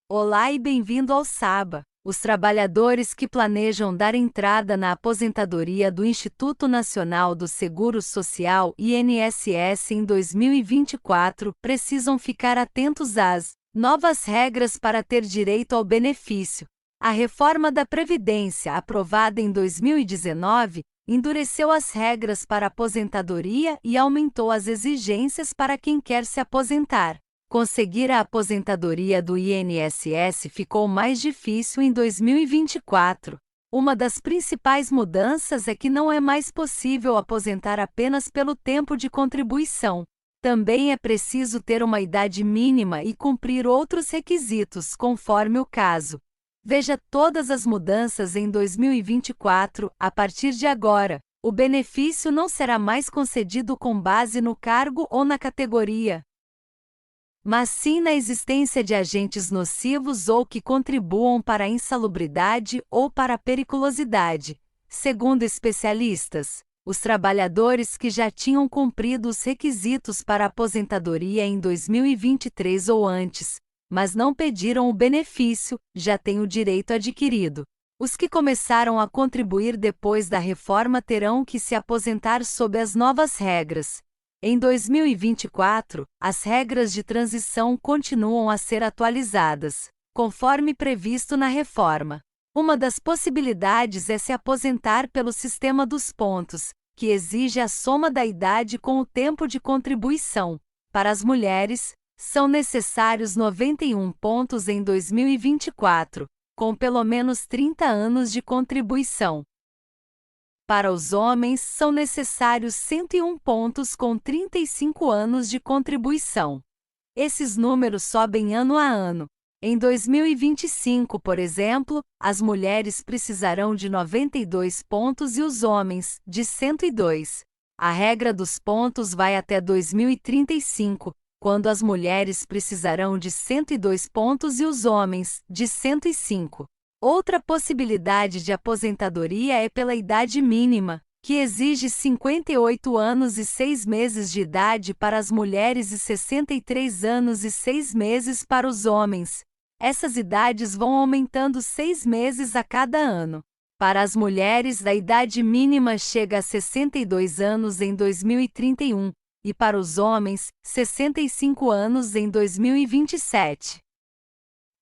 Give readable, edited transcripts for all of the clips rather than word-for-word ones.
Olá e bem-vindo ao SABA. Os trabalhadores que planejam dar entrada na aposentadoria do Instituto Nacional do Seguro Social (INSS) em 2024 precisam ficar atentos às novas regras para ter direito ao benefício. A reforma da Previdência, aprovada em 2019, endureceu as regras para aposentadoria e aumentou as exigências para quem quer se aposentar. Conseguir a aposentadoria do INSS ficou mais difícil em 2024. Uma das principais mudanças é que não é mais possível aposentar apenas pelo tempo de contribuição. Também é preciso ter uma idade mínima e cumprir outros requisitos, conforme o caso. Veja todas as mudanças em 2024. A partir de agora, o benefício não será mais concedido com base no cargo ou na categoria, mas sim na existência de agentes nocivos ou que contribuam para a insalubridade ou para a periculosidade. Segundo especialistas, os trabalhadores que já tinham cumprido os requisitos para a aposentadoria em 2023 ou antes, mas não pediram o benefício, já têm o direito adquirido. Os que começaram a contribuir depois da reforma terão que se aposentar sob as novas regras. Em 2024, as regras de transição continuam a ser atualizadas, conforme previsto na reforma. Uma das possibilidades é se aposentar pelo sistema dos pontos, que exige a soma da idade com o tempo de contribuição. Para as mulheres, são necessários 91 pontos em 2024, com pelo menos 30 anos de contribuição. Para os homens, são necessários 101 pontos com 35 anos de contribuição. Esses números sobem ano a ano. Em 2025, por exemplo, as mulheres precisarão de 92 pontos e os homens, de 102. A regra dos pontos vai até 2035, quando as mulheres precisarão de 102 pontos e os homens, de 105. Outra possibilidade de aposentadoria é pela idade mínima, que exige 58 anos e 6 meses de idade para as mulheres e 63 anos e 6 meses para os homens. Essas idades vão aumentando 6 meses a cada ano. Para as mulheres, a idade mínima chega a 62 anos em 2031, e para os homens, 65 anos em 2027.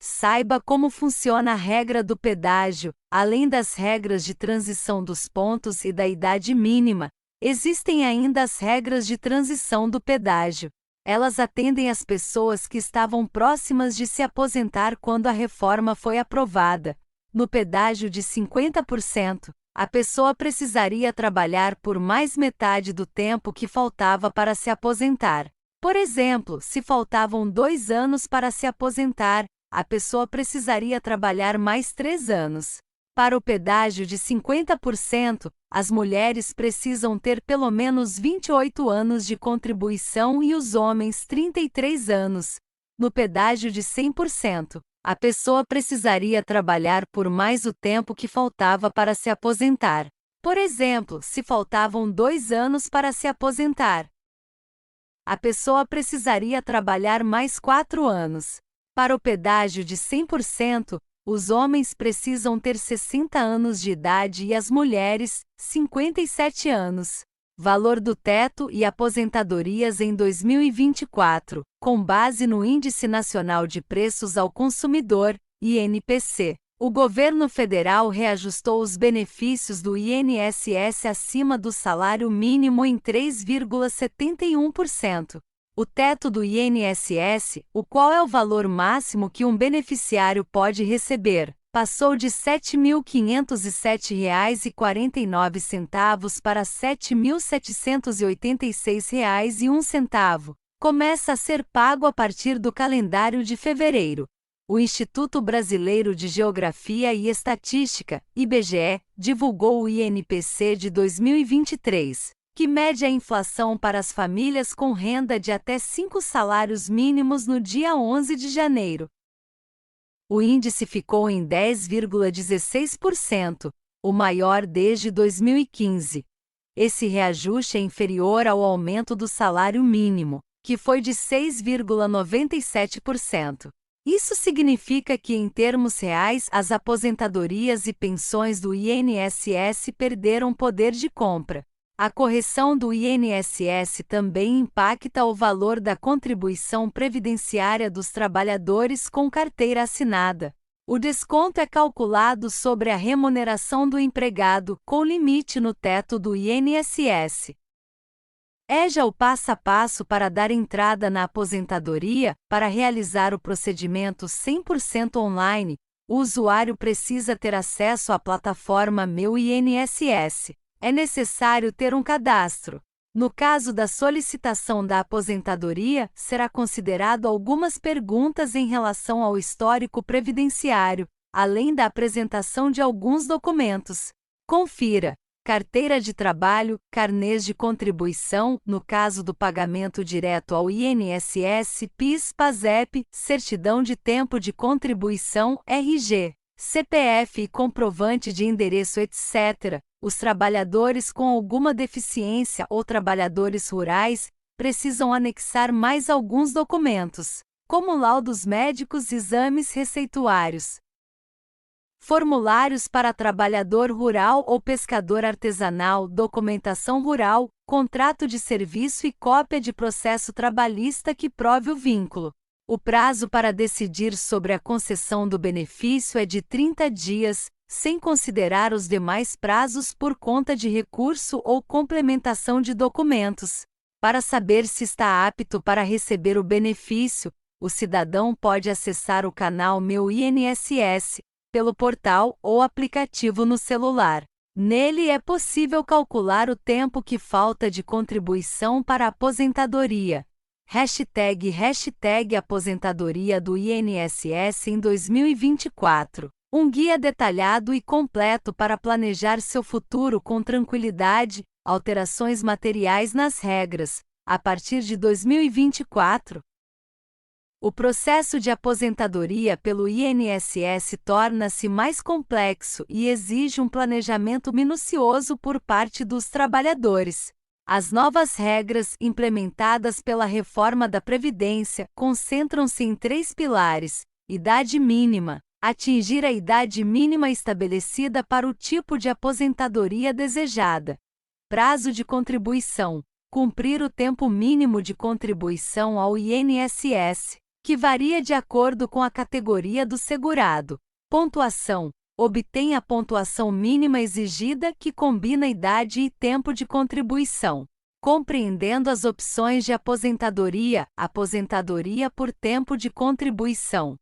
Saiba como funciona a regra do pedágio. Além das regras de transição dos pontos e da idade mínima, existem ainda as regras de transição do pedágio. Elas atendem às pessoas que estavam próximas de se aposentar quando a reforma foi aprovada. No pedágio de 50%, a pessoa precisaria trabalhar por mais metade do tempo que faltava para se aposentar. Por exemplo, se faltavam 2 anos para se aposentar, a pessoa precisaria trabalhar mais 3 anos. Para o pedágio de 50%, as mulheres precisam ter pelo menos 28 anos de contribuição e os homens 33 anos. No pedágio de 100%, a pessoa precisaria trabalhar por mais o tempo que faltava para se aposentar. Por exemplo, se faltavam 2 anos para se aposentar, a pessoa precisaria trabalhar mais 4 anos. Para o pedágio de 100%, os homens precisam ter 60 anos de idade e as mulheres, 57 anos. Valor do teto e aposentadorias em 2024, com base no Índice Nacional de Preços ao Consumidor, INPC. O governo federal reajustou os benefícios do INSS acima do salário mínimo em 3,71%. O teto do INSS, o qual é o valor máximo que um beneficiário pode receber, passou de R$ 7.507,49 para R$ 7.786,01. Começa a ser pago a partir do calendário de fevereiro. O Instituto Brasileiro de Geografia e Estatística, IBGE, divulgou o INPC de 2023. Que mede a inflação para as famílias com renda de até 5 salários mínimos no dia 11 de janeiro. O índice ficou em 10,16%, o maior desde 2015. Esse reajuste é inferior ao aumento do salário mínimo, que foi de 6,97%. Isso significa que, em termos reais, as aposentadorias e pensões do INSS perderam poder de compra. A correção do INSS também impacta o valor da contribuição previdenciária dos trabalhadores com carteira assinada. O desconto é calculado sobre a remuneração do empregado, com limite no teto do INSS. Veja o passo a passo para dar entrada na aposentadoria. Para realizar o procedimento 100% online, o usuário precisa ter acesso à plataforma Meu INSS. É necessário ter um cadastro. No caso da solicitação da aposentadoria, será considerado algumas perguntas em relação ao histórico previdenciário, além da apresentação de alguns documentos. Confira: carteira de trabalho, carnês de contribuição, no caso do pagamento direto ao INSS, PIS, PASEP, certidão de tempo de contribuição, RG, CPF e comprovante de endereço, etc. Os trabalhadores com alguma deficiência ou trabalhadores rurais precisam anexar mais alguns documentos, como laudos médicos e exames receituários. Formulários para trabalhador rural ou pescador artesanal, documentação rural, contrato de serviço e cópia de processo trabalhista que prove o vínculo. O prazo para decidir sobre a concessão do benefício é de 30 dias, sem considerar os demais prazos por conta de recurso ou complementação de documentos. Para saber se está apto para receber o benefício, o cidadão pode acessar o canal Meu INSS, pelo portal ou aplicativo no celular. Nele é possível calcular o tempo que falta de contribuição para a aposentadoria. #hashtag aposentadoria do INSS em 2024. Um guia detalhado e completo para planejar seu futuro com tranquilidade, alterações materiais nas regras, a partir de 2024. O processo de aposentadoria pelo INSS torna-se mais complexo e exige um planejamento minucioso por parte dos trabalhadores. As novas regras implementadas pela reforma da Previdência concentram-se em 3 pilares: idade mínima, atingir a idade mínima estabelecida para o tipo de aposentadoria desejada. Prazo de contribuição, cumprir o tempo mínimo de contribuição ao INSS, que varia de acordo com a categoria do segurado. Pontuação, obtém a pontuação mínima exigida que combina idade e tempo de contribuição. Compreendendo as opções de aposentadoria, aposentadoria por tempo de contribuição.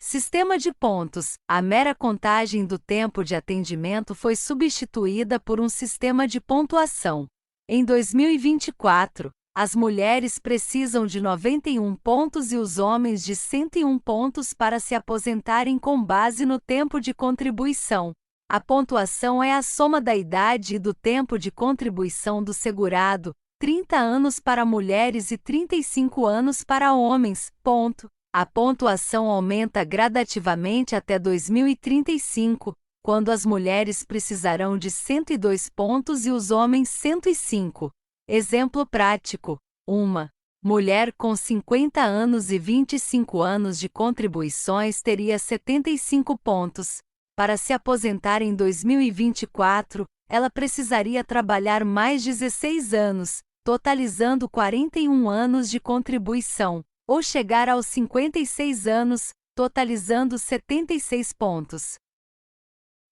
Sistema de pontos. A mera contagem do tempo de atendimento foi substituída por um sistema de pontuação. Em 2024, as mulheres precisam de 91 pontos e os homens de 101 pontos para se aposentarem com base no tempo de contribuição. A pontuação é a soma da idade e do tempo de contribuição do segurado, 30 anos para mulheres e 35 anos para homens. A pontuação aumenta gradativamente até 2035, quando as mulheres precisarão de 102 pontos e os homens 105. Exemplo prático: uma mulher com 50 anos e 25 anos de contribuições teria 75 pontos. Para se aposentar em 2024, ela precisaria trabalhar mais 16 anos, totalizando 41 anos de contribuição, ou chegar aos 56 anos, totalizando 76 pontos.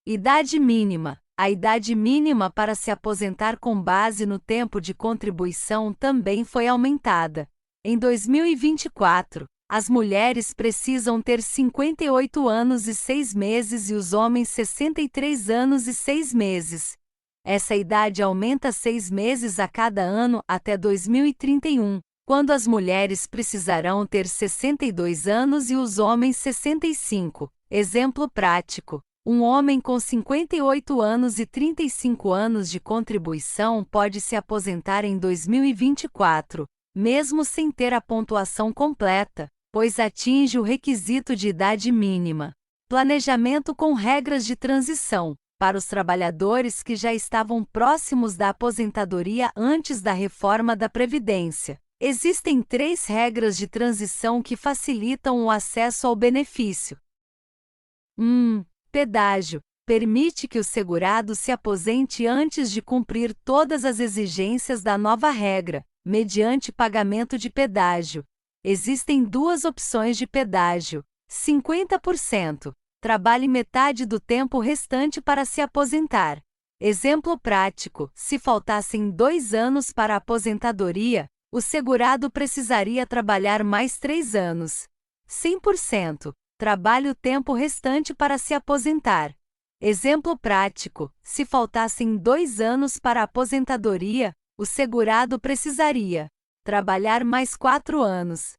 Idade mínima. A idade mínima para se aposentar com base no tempo de contribuição também foi aumentada. Em 2024, as mulheres precisam ter 58 anos e 6 meses e os homens 63 anos e 6 meses. Essa idade aumenta 6 meses a cada ano até 2031. Quando as mulheres precisarão ter 62 anos e os homens 65. Exemplo prático: um homem com 58 anos e 35 anos de contribuição pode se aposentar em 2024, mesmo sem ter a pontuação completa, pois atinge o requisito de idade mínima. Planejamento com regras de transição. Para os trabalhadores que já estavam próximos da aposentadoria antes da reforma da Previdência, Existem 3 regras de transição que facilitam o acesso ao benefício. 1. Pedágio. Permite que o segurado se aposente antes de cumprir todas as exigências da nova regra, mediante pagamento de pedágio. Existem 2 opções de pedágio. 50%. Trabalhe metade do tempo restante para se aposentar. Exemplo prático: se faltassem 2 anos para a aposentadoria, o segurado precisaria trabalhar mais 3 anos. 100%. Trabalhe o tempo restante para se aposentar. Exemplo prático: se faltassem 2 anos para a aposentadoria, o segurado precisaria trabalhar mais 4 anos.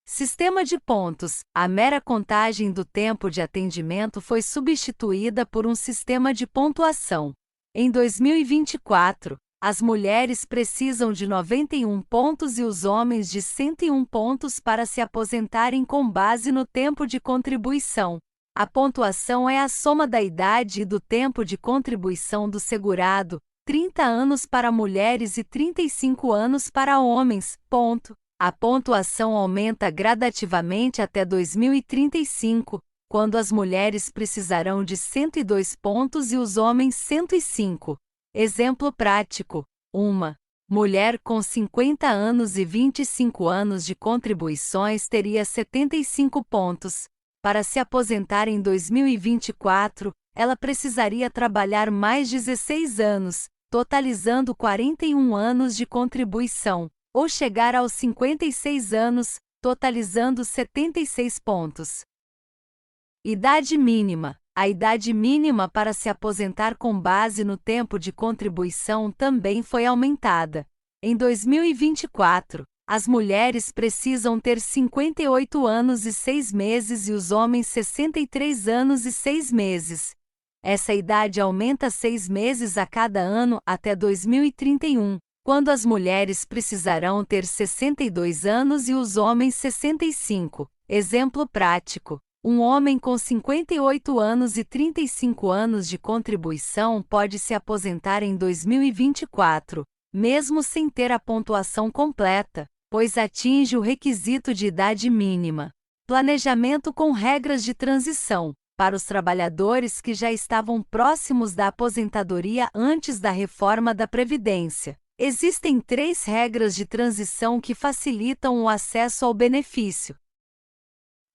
Sistema de pontos. A mera contagem do tempo de atendimento foi substituída por um sistema de pontuação. Em 2024, as mulheres precisam de 91 pontos e os homens de 101 pontos para se aposentarem com base no tempo de contribuição. A pontuação é a soma da idade e do tempo de contribuição do segurado, 30 anos para mulheres e 35 anos para homens. Ponto. A pontuação aumenta gradativamente até 2035, quando as mulheres precisarão de 102 pontos e os homens 105. Exemplo prático: uma mulher com 50 anos e 25 anos de contribuições teria 75 pontos. Para se aposentar em 2024, ela precisaria trabalhar mais 16 anos, totalizando 41 anos de contribuição, ou chegar aos 56 anos, totalizando 76 pontos. Idade mínima. A idade mínima para se aposentar com base no tempo de contribuição também foi aumentada. Em 2024, as mulheres precisam ter 58 anos e 6 meses e os homens 63 anos e 6 meses. Essa idade aumenta 6 meses a cada ano até 2031, quando as mulheres precisarão ter 62 anos e os homens 65. Exemplo prático: um homem com 58 anos e 35 anos de contribuição pode se aposentar em 2024, mesmo sem ter a pontuação completa, pois atinge o requisito de idade mínima. Planejamento com regras de transição. Para os trabalhadores que já estavam próximos da aposentadoria antes da reforma da Previdência, existem 3 regras de transição que facilitam o acesso ao benefício.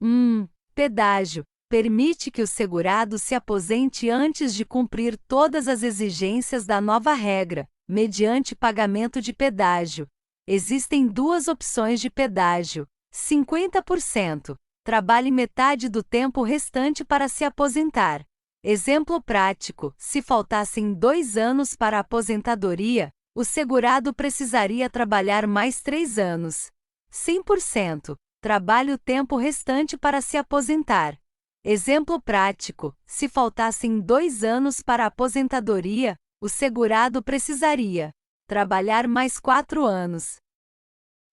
1. Pedágio. Permite que o segurado se aposente antes de cumprir todas as exigências da nova regra, mediante pagamento de pedágio. Existem 2 opções de pedágio. 50%. Trabalhe metade do tempo restante para se aposentar. Exemplo prático: se faltassem 2 anos para a aposentadoria, o segurado precisaria trabalhar mais 3 anos. 100%. Trabalhe o tempo restante para se aposentar. Exemplo prático: se faltassem 2 anos para a aposentadoria, o segurado precisaria trabalhar mais 4 anos.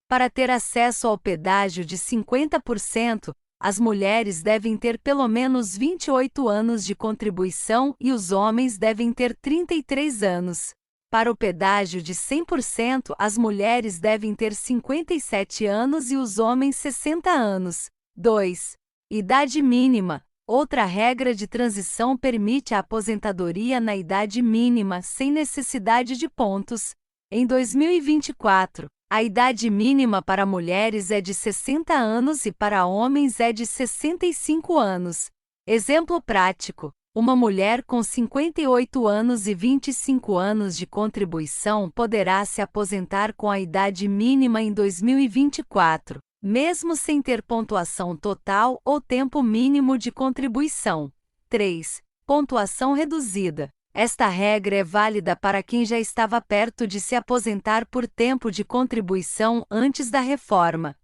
Para ter acesso ao pedágio de 50%, as mulheres devem ter pelo menos 28 anos de contribuição e os homens devem ter 33 anos. Para o pedágio de 100%, as mulheres devem ter 57 anos e os homens 60 anos. 2. Idade mínima. Outra regra de transição permite a aposentadoria na idade mínima sem necessidade de pontos. Em 2024, a idade mínima para mulheres é de 60 anos e para homens é de 65 anos. Exemplo prático: uma mulher com 58 anos e 25 anos de contribuição poderá se aposentar com a idade mínima em 2024, mesmo sem ter pontuação total ou tempo mínimo de contribuição. 3. Pontuação reduzida. Esta regra é válida para quem já estava perto de se aposentar por tempo de contribuição antes da reforma.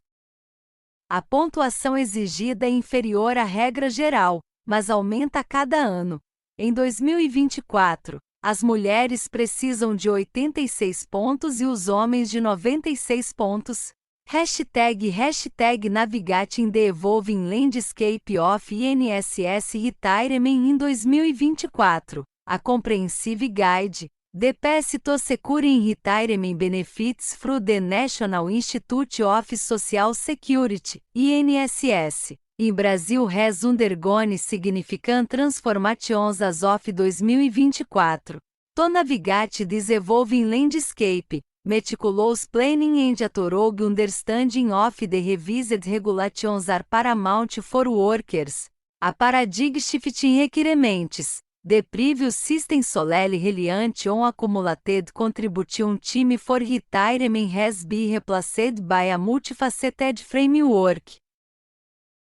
A pontuação exigida é inferior à regra geral, mas aumenta a cada ano. Em 2024, as mulheres precisam de 86 pontos e os homens de 96 pontos. #hashtag Navigate in the Evolving Landscape of INSS Retirement in 2024. A Comprehensive Guide, The PES securing retirement benefits through the National Institute of Social Security, INSS. In Brazil has undergone significant transformations as of 2024. To navigate this evolving landscape, meticulous planning and a thorough understanding of the revised regulations are paramount for workers. A paradigm shift in requirements. The previous system solely reliant on accumulated contribution time for retirement has been replaced by a multifaceted framework.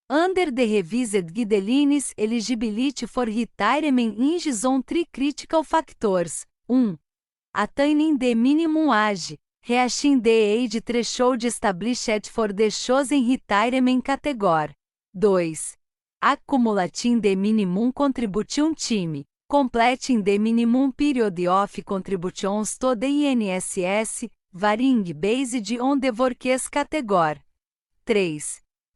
Under the revised guidelines, eligibility for retirement hinges on three critical factors. 1. Attaining the minimum age, reaching the age threshold established for the chosen retirement category. 2. Accumulating the minimum contribution time, completing the minimum period of contributions to the INSS, varying based on the workers category. 3.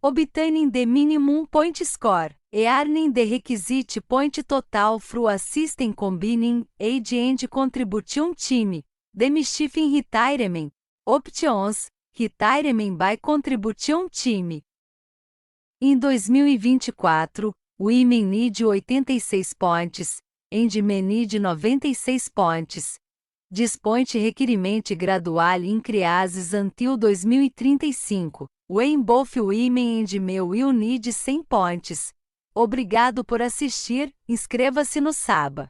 Obtaining the minimum point score, e earning the requisite point total through a system combining age and contribution time, demystifying retirement options, retirement by contribution time. Em 2024, women need 86 points, and men need 96 points. This point requirement gradual increases until 2035, when both women and men will need 100 points. Obrigado por assistir, inscreva-se no SABA.